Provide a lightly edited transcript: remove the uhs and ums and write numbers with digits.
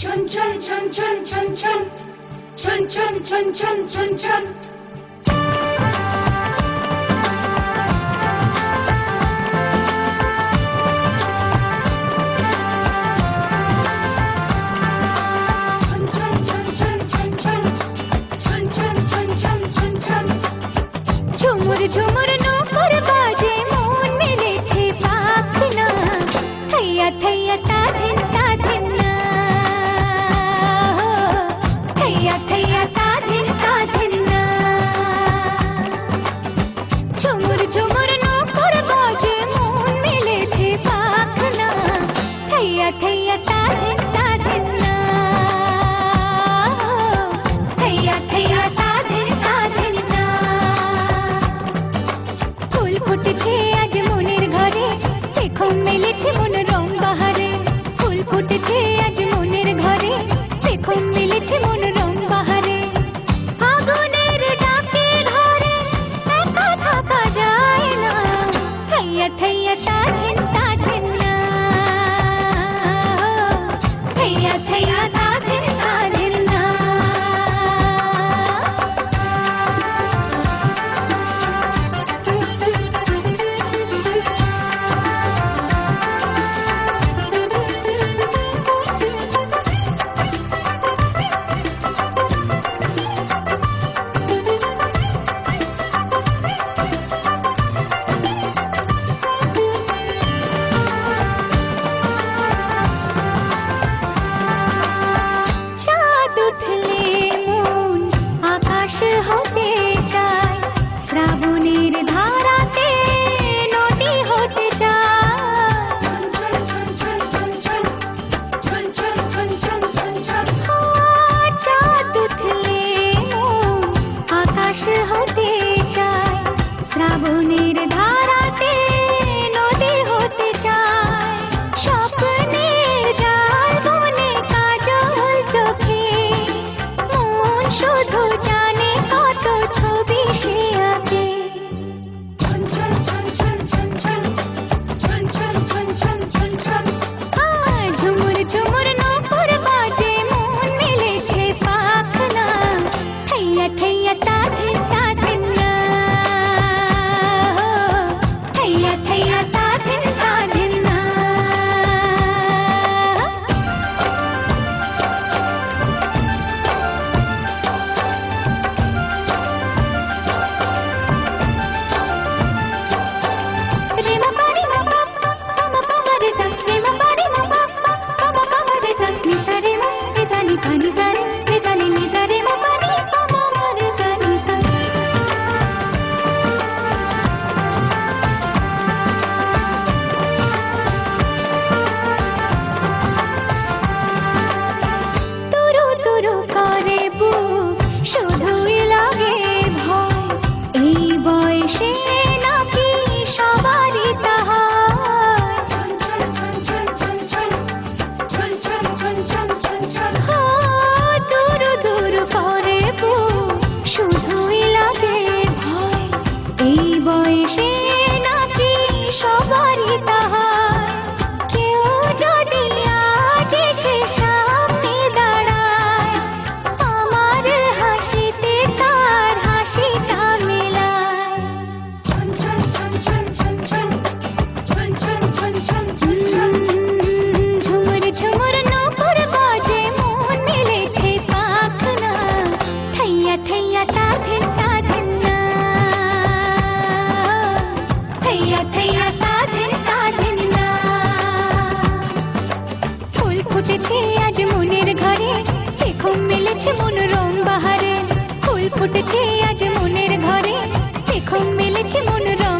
Chun chun chun chun chun chun chun chun chun chun chun chun. ঝুমুর ঝুমুর নূপুর বাজে মন মেলেছে পাখনা থৈয়া থৈয়া তা ধিন না থৈয়া থৈয়া তা ধিন না ঝুমুর ঝুমুর নূপুর বাজে মন মেলেছে পাখনা থৈয়া থৈয়া তা ধিন না থৈয়া থৈয়া তা ধিন না ফুল ফুটেছে আজ মনের ঘরে দেখো মেলেছে মনোরম বাহারে ফুল ফুটেছে আজ মনের ঘরে দেখো মেলেছে মনোরম বাহারে আগুনের ডাকে ঘরে একা থাকা যায় না থৈয়া থৈয়া তা ধিন না থৈয়া থৈয়া তা ধিন না চাঁদ উঠলে মন আকাশ হতে চায় শ্রাবণের ধারাতে নদী হতে চায় চাঁদ উঠলে মন আকাশ হতে চায় শ্রাবণের ধারাতে নদী হতে চায় স্বপ্নের জাল বনে কাজল চোখে মন শুধু জানে কত ছবি সে আঁকে ঝুমুর ঝুমুর নূপুর বাজে মন মেলেছে পাখনা থৈয়া থৈয়া তা ধিন না থৈয়া থৈয়া তা ধিন না রে মা পারি মা পা মা পা রে সা রে মা পারি মা পা মা রে সা নি সা রে মা রে সা নি পা নি সা নি সা রে মা পারি মা রে সা নি সা তুরু তুরু করে বুক শুধুই লাগে ভয় এই বয়সে নাকি সবারই তাহা দূর দূর করে বুক শুধুই লাগে ভয় এই বয়সে নাকি সবারই তাহা কেউ যদি আজ এসে সামনে দাঁড়ায় আমার হাসিতে তার হাসিটা মেলায় ঝুমুর ঝুমুর নূপুর বাজে মন মেলেছে পাখনা থৈয়া থৈয়া তা ধিন না থৈয়া থৈয়া তা ধিন না ফুল ফুটেছে আজ মনের ঘরে দেখো মেলেছে মনোরম বাহারে ফুল ফুটেছে আজ মনের ঘরে দেখো মেলেছে মনোরম